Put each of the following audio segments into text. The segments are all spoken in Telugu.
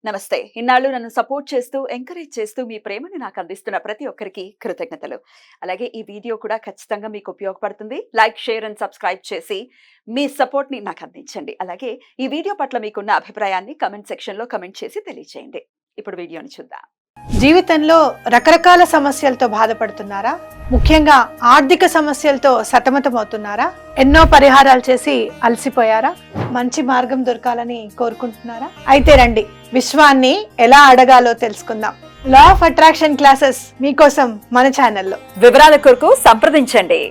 నమస్తే. ఇన్నాళ్ళు నన్ను సపోర్ట్ చేస్తూ, ఎంకరేజ్ చేస్తూ మీ ప్రేమని నాకు అందిస్తున్న ప్రతి ఒక్కరికి కృతజ్ఞతలు. అలాగే ఈ వీడియో కూడా ఖచ్చితంగా మీకు ఉపయోగపడుతుంది. లైక్, షేర్ అండ్ సబ్స్క్రైబ్ చేసి మీ సపోర్ట్‌ని నాకు అందించండి. అలాగే ఈ వీడియో పట్ల మీకున్న అభిప్రాయాన్ని కామెంట్ సెక్షన్‌లో కామెంట్ చేసి తెలియజేయండి. ఇప్పుడు వీడియోని చూద్దాం. జీవితంలో రకరకాల సమస్యలతో బాధపడుతున్నారా? ముఖ్యంగా ఆర్థిక సమస్యలతో సతమతమవుతున్నారా? ఎన్నో పరిహారాలు చేసి అలసిపోయారా? మంచి మార్గం దొరకాలని కోరుకుంటున్నారా? అయితే రండి, విశ్వాన్ని ఎలా అడగాలో తెలుసుకుందాం. లా ఆఫ్ అట్రాక్షన్ క్లాసెస్ మీకోసం మన ఛానల్లో. వివరాల కొరకు సంప్రదించండి.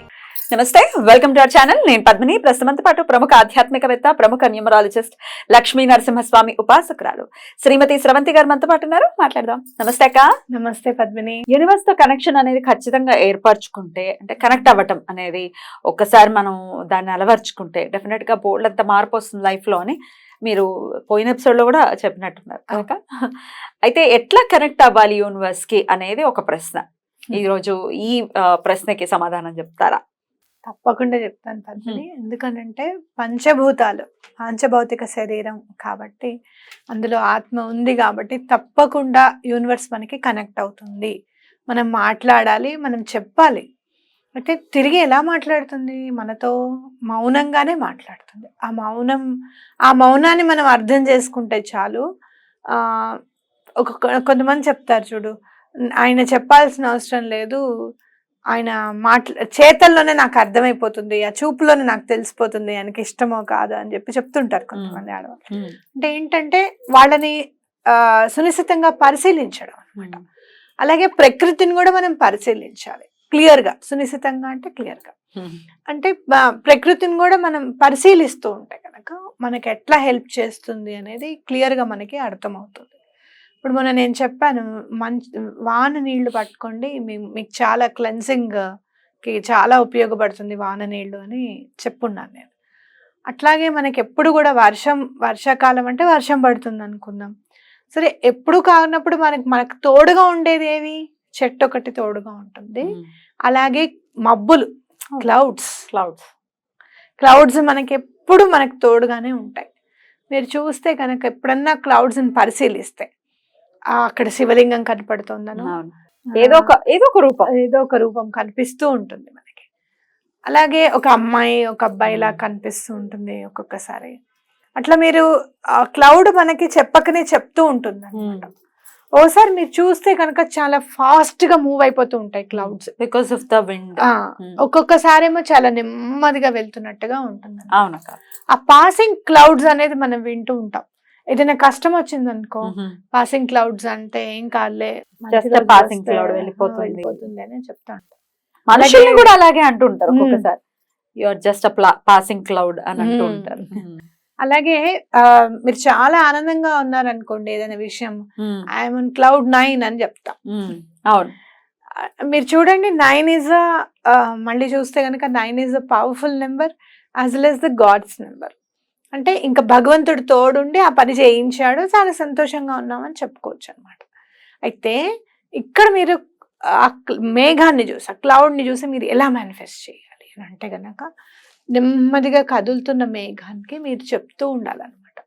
నమస్తే, వెల్కమ్ టు అవర్ ఛానల్. నేను పద్మిని. ప్రస్తుతంతో పాటు ప్రముఖ ఆధ్యాత్మికవేత్త, ప్రముఖ న్యూమరాలజిస్ట్, లక్ష్మీ నరసింహస్వామి ఉపాసకురాలు శ్రీమతి స్రవంతి గారు మనతో పాటు ఉన్నారు. మాట్లాడదాం. నమస్తే అక్క. నమస్తే పద్మిని. యూనివర్స్ తో కనెక్షన్ అనేది ఖచ్చితంగా ఏర్పరచుకుంటే, అంటే కనెక్ట్ అవ్వటం అనేది ఒక్కసారి మనం దాన్ని అలవర్చుకుంటే డెఫినెట్ గా బోల్డ్ అంత మార్పు వస్తుంది లైఫ్ లో అని మీరు పోయిన ఎపిసోడ్ లో కూడా చెప్పినట్టున్నారు కనుక, అయితే ఎట్లా కనెక్ట్ అవ్వాలి యూనివర్స్ కి అనేది ఒక ప్రశ్న. ఈ రోజు ఈ ప్రశ్నకి సమాధానం చెప్తారా? తప్పకుండా చెప్తాను పద్మిని. ఎందుకనంటే పంచభూతాలు పాంచభౌతిక శరీరం కాబట్టి, అందులో ఆత్మ ఉంది కాబట్టి తప్పకుండా యూనివర్స్ మనకి కనెక్ట్ అవుతుంది. మనం మాట్లాడాలి, మనం చెప్పాలి. అంటే తిరిగి ఎలా మాట్లాడుతుంది? మనతో మౌనంగానే మాట్లాడుతుంది. ఆ మౌనాన్ని మనం అర్థం చేసుకుంటే చాలు. కొంతమంది చెప్తారు చూడు, ఆయన చెప్పాల్సిన అవసరం లేదు, ఆయన చేతల్లోనే నాకు అర్థమైపోతుంది, ఆ చూపులోనే నాకు తెలిసిపోతుంది ఆయనకి ఇష్టమో కాదో అని చెప్తుంటారు కొంతమంది ఆడవాళ్ళు. అంటే ఏంటంటే వాళ్ళని సునిశ్చితంగా పరిశీలించడం అనమాట. అలాగే ప్రకృతిని కూడా మనం పరిశీలించాలి క్లియర్ గా. సునిశ్చితంగా అంటే క్లియర్ గా, అంటే ప్రకృతిని కూడా మనం పరిశీలిస్తూ ఉంటే కనుక మనకి ఎట్లా హెల్ప్ చేస్తుంది అనేది క్లియర్ గా మనకి అర్థమవుతుంది. ఇప్పుడు నేను చెప్పాను, వాన నీళ్లు పట్టుకోండి, మీకు చాలా క్లెన్సింగ్ కి చాలా ఉపయోగపడుతుంది వాన నీళ్లు అని చెప్పున్నాను నేను. అట్లాగే మనకి ఎప్పుడు కూడా వర్షాకాలం అంటే వర్షం పడుతుంది అనుకుందాం. సరే, ఎప్పుడు కానప్పుడు మనకు తోడుగా ఉండేది ఏవి? చెట్టు ఒకటి తోడుగా ఉంటుంది. అలాగే మబ్బులు, క్లౌడ్స్ మనకి ఎప్పుడు మనకు తోడుగానే ఉంటాయి. మీరు చూస్తే కనుక ఎప్పుడన్నా క్లౌడ్స్ ని పరిశీలిస్తే అక్కడ శివలింగం కనపడుతుందను, ఏదో ఒక రూపం కనిపిస్తూ ఉంటుంది మనకి. అలాగే ఒక అమ్మాయి ఒక అబ్బాయిలా కనిపిస్తూ ఉంటుంది ఒక్కొక్కసారి. అట్లా మీరు క్లౌడ్ మనకి చెప్పకనే చెప్తూ ఉంటుంది అనమాట. ఓసారి మీరు చూస్తే కనుక చాలా ఫాస్ట్ గా మూవ్ అయిపోతూ ఉంటాయి clouds, because of the wind. ఒక్కొక్కసారి ఏమో చాలా నెమ్మదిగా వెళ్తున్నట్టుగా ఉంటుంది. ఆ పాసింగ్ క్లౌడ్స్ అనేది మనం వింటూ ఉంటాం. ఏదైనా కష్టం వచ్చింది అనుకో, పాసింగ్ క్లౌడ్స్ అంటే ఏం కాదులే, పాసింగ్ క్లౌడ్ వెళ్ళిపోతుంది అని చెప్తా ఉంటాం. మనుషుల్ని కూడా అలాగే అంటుంటారు ఒక్కొక్కసారి, you are just a passing cloud అని అంటూ ఉంటారు. అలాగే మీరు చాలా ఆనందంగా ఉన్నారనుకోండి, ఏదైనా విషయం, ఐఎమ్ ఆన్ క్లౌడ్ 9 అని చెప్తా. అవును, మీరు చూడండి, 9 ఈజ్ మళ్ళీ చూస్తే కనుక 9 is a powerful number as well as the god's number. అంటే ఇంకా భగవంతుడు తోడుండి ఆ పని చేయించాడు, చాలా సంతోషంగా ఉన్నామని చెప్పుకోవచ్చు అనమాట. అయితే ఇక్కడ మీరు ఆ మేఘాన్ని చూసి, ఆ క్లౌడ్ని చూసి మీరు ఎలా మేనిఫెస్ట్ చేయాలి అని అంటే కనుక, నెమ్మదిగా కదులుతున్న మేఘానికి మీరు చెప్తూ ఉండాలన్నమాట,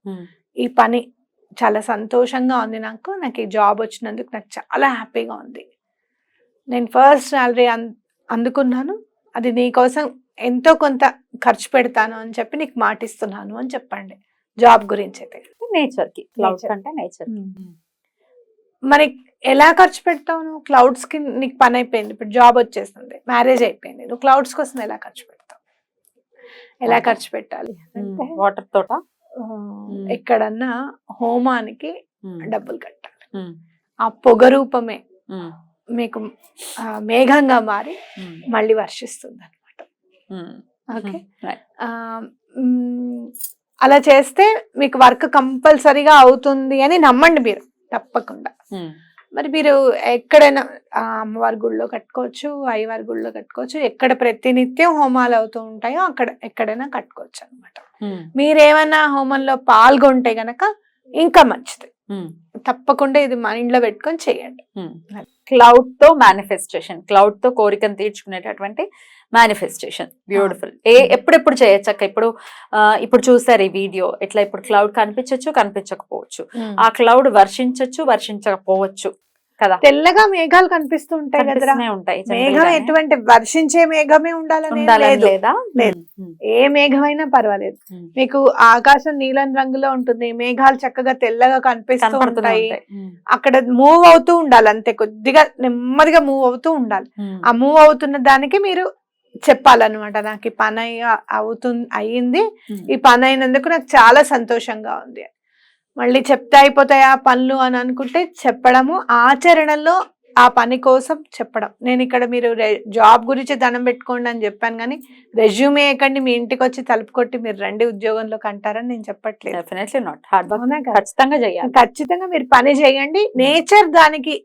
ఈ పని చాలా సంతోషంగా ఉంది, నాకు ఈ జాబ్ వచ్చినందుకు నాకు చాలా హ్యాపీగా ఉంది, నేను ఫస్ట్ సాలరీ అందుకున్నాను, అది నీకోసం ఎంతో కొంత ఖర్చు పెడతాను అని చెప్పి నీకు మాటిస్తున్నాను అని చెప్పండి. జాబ్ గురించి అయితే నేచర్ కి, క్లౌడ్స్ అంటే నేచర్. మరి ఎలా ఖర్చు పెడతావు నువ్వు? క్లౌడ్స్ కి నీకు పని అయిపోయింది, ఇప్పుడు జాబ్ వచ్చేస్తుంది, మ్యారేజ్ అయిపోయింది, నువ్వు క్లౌడ్స్ కోసం ఎలా ఖర్చు పెడతావు? ఎలా ఖర్చు పెట్టాలి అంటే, వాటర్ తోట ఎక్కడన్నా హోమానికి డబ్బులు కట్టాలి. ఆ పొగ రూపమే మీకు మేఘంగా మారి మళ్ళీ వర్షిస్తుంది అనమాట. ఓకే, అలా చేస్తే మీకు వర్క్ కంపల్సరీగా అవుతుంది అని నమ్మండి మీరు, తప్పకుండా. మరి మీరు ఎక్కడైనా అమ్మవారి గుళ్ళో కట్టుకోవచ్చు, అయ్యవారి గుళ్ళో కట్టుకోవచ్చు, ఎక్కడ ప్రతినిత్యం హోమాలు అవుతూ ఉంటాయో అక్కడ ఎక్కడైనా కట్టుకోవచ్చు అనమాట. మీరేమన్నా హోమంలో పాల్గొంటే గనక ఇంకా మంచిది. తప్పకుండా ఇది మైండ్ లో పెట్టుకొని చేయండి. క్లౌడ్ తో మేనిఫెస్టేషన్, క్లౌడ్ తో కోరికను తీర్చుకునేటటువంటి మేనిఫెస్టేషన్. బ్యూటిఫుల్. ఎప్పుడెప్పుడు చేయొచ్చు అక్క? ఇప్పుడు చూసారు ఈ వీడియో, ఇట్లా ఇప్పుడు క్లౌడ్ కనిపించచ్చు, కనిపించకపోవచ్చు. ఆ క్లౌడ్ వర్షించచ్చు, వర్షించకపోవచ్చు కదా. తెల్లగా మేఘాలు కనిపిస్తూ ఉంటాయి కదా, కనిపిస్తూనే ఉంటాయి. మేఘం ఎటువంటి వర్షించే మేఘమే ఉండాలని లేదు. లేదా? లేదు. ఏ మేఘమైనా పర్వాలేదు. మీకు ఆకాశం నీలం రంగులో ఉంటుంది, మేఘాలు చక్కగా తెల్లగా కనిపిస్తూ ఉంటాయి. అక్కడ మూవ్ అవుతూ ఉండాలి అంతే, కొద్దిగా నెమ్మదిగా మూవ్ అవుతూ ఉండాలి. ఆ మూవ్ అవుతున్న దానికి మీరు చెప్పాలన్నమాట, నాకు ఈ పని అయ్యింది, ఈ పని అయినందుకు నాకు చాలా సంతోషంగా ఉంది. మళ్ళీ చెప్తే అయిపోతాయి ఆ పనులు అని అనుకుంటే చెప్పడము, ఆచరణలో ఆ పని కోసం చెప్పడం. నేను ఇక్కడ మీరు జాబ్ గురించి దండం పెట్టుకోండి అని చెప్పాను, కానీ రెజ్యూమే ఎక్కండి మీ ఇంటికి వచ్చి తలుపు కొట్టి మీరు రండి ఉద్యోగంలోకి అంటారని నేను చెప్పట్లేదు. Definitely not. హార్డ్ వర్క్ ఖచ్చితంగా చేయాలి. ఖచ్చితంగా మీరు పని చేయండి. నేచర్ దానికి,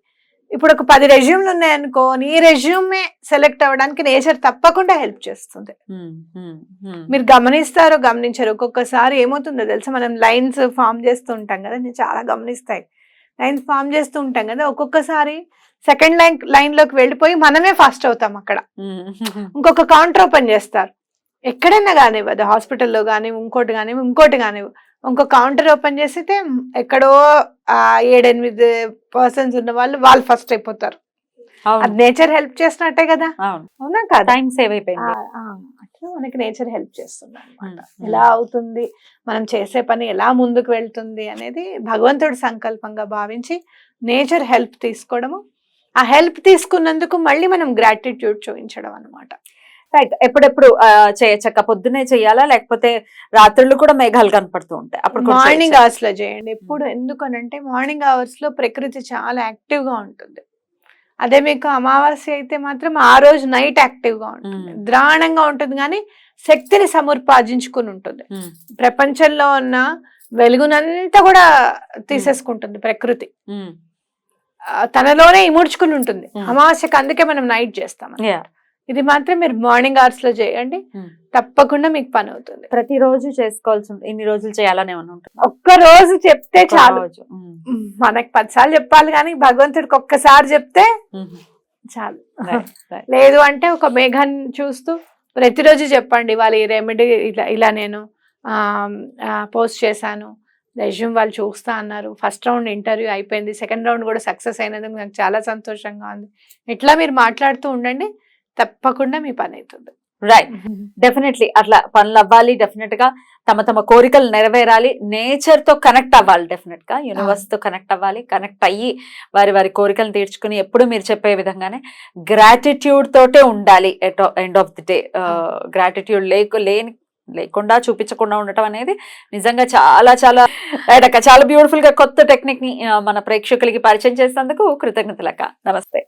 ఇప్పుడు ఒక 10 రెజ్యూమ్లు ఉన్నాయనుకో, నీ రెజ్యూమే సెలెక్ట్ అవ్వడానికి నేచర్ తప్పకుండా హెల్ప్ చేస్తుంది. మీరు గమనించరు, ఒక్కొక్కసారి ఏమవుతుందో తెలుసా, మనం లైన్స్ ఫామ్ చేస్తూ ఉంటాం కదా, నేను చాలా గమనిస్తాయి, లైన్స్ ఫామ్ చేస్తూ ఉంటాం కదా, ఒక్కొక్కసారి సెకండ్ లైన్ లోకి వెళ్ళిపోయి మనమే ఫాస్ట్ అవుతాం. అక్కడ ఇంకొక కౌంటర్ ఓపెన్ చేస్తారు, ఎక్కడైనా కానివ్వదు, హాస్పిటల్లో కానీ ఇంకోటి కానివ్వు, ఇంకో కౌంటర్ ఓపెన్ చేస్తే ఎక్కడో 7-8 పర్సన్స్ ఉన్న వాళ్ళు ఫస్ట్ అయిపోతారు. అది నేచర్ హెల్ప్ చేసినట్టే కదా, అవునా కదా, టైం సేవ్ అయిపోయింది. అట్లా మనకి నేచర్ హెల్ప్ చేస్తుంది అనమాట. ఎలా అవుతుంది, మనం చేసే పని ఎలా ముందుకు వెళ్తుంది అనేది భగవంతుడి సంకల్పంగా భావించి నేచర్ హెల్ప్ తీసుకోవడము, ఆ హెల్ప్ తీసుకున్నందుకు మళ్ళీ మనం గ్రాటిట్యూడ్ చూపించడం అనమాట. రైట్. ఎప్పుడెప్పుడు చేయచ్చక్క? పొద్దునే చెయ్యాలా, లేకపోతే రాత్రులు కూడా మేఘాలు కనపడుతూ ఉంటాయి అప్పుడు? మార్నింగ్ అవర్స్ లో చేయండి ఎప్పుడు. ఎందుకనంటే మార్నింగ్ అవర్స్ లో ప్రకృతి చాలా యాక్టివ్ గా ఉంటుంది. అదే మీకు అమావాస్య అయితే మాత్రం ఆ రోజు నైట్ యాక్టివ్ గా ఉంటుంది, ద్రాణంగా ఉంటుంది, కానీ శక్తిని సముపార్జించుకుని ఉంటుంది. ప్రపంచంలో ఉన్న వెలుగునంతా కూడా తీసేసుకుంటుంది ప్రకృతి, తనలోనే ఇముడ్చుకుని ఉంటుంది అమావాస్యకు. అందుకే మనం నైట్ చేస్తాం. ఇది మాత్రం మీరు మార్నింగ్ అవర్స్ లో చేయండి, తప్పకుండా మీకు పని అవుతుంది. ప్రతిరోజు చేసుకోవాల్సి ఉంటుంది? ఇన్ని రోజులు చేయాలని ఏమన్నా ఉంటుంది? ఒక్క రోజు చెప్తే చాలు. మనకి 10 సార్లు చెప్పాలి, కానీ భగవంతుడికి ఒక్కసారి చెప్తే చాలు. లేదు అంటే ఒక మేఘాన్ని చూస్తూ ప్రతిరోజు చెప్పండి, వాళ్ళ ఈ రెమెడీ ఇలా నేను పోస్ట్ చేశాను, రెజ్యూమ్ వాళ్ళు చూస్తా అన్నారు, ఫస్ట్ రౌండ్ ఇంటర్వ్యూ అయిపోయింది, సెకండ్ రౌండ్ కూడా సక్సెస్ అయినందుకు నాకు చాలా సంతోషంగా ఉంది. ఇట్లా మీరు మాట్లాడుతూ ఉండండి, తప్పకుండా మీ పని అవుతుంది. రైట్. డెఫినెట్లీ అట్లా పనులు అవ్వాలి, డెఫినెట్ గా తమ కోరికలు నెరవేరాలి, నేచర్ తో కనెక్ట్ అవ్వాలి, డెఫినెట్ గా యూనివర్స్ తో కనెక్ట్ అవ్వాలి. కనెక్ట్ అయ్యి వారి కోరికలను తీర్చుకుని ఎప్పుడు మీరు చెప్పే విధంగానే గ్రాటిట్యూడ్ తోటే ఉండాలి. End of the day gratitude లేకుండా చూపించకుండా ఉండటం అనేది నిజంగా చాలా చాలా చాలా బ్యూటిఫుల్ గా కొత్త టెక్నిక్ ని మన ప్రేక్షకులకి పరిచయం చేసినందుకు కృతజ్ఞతలక్క. నమస్తే.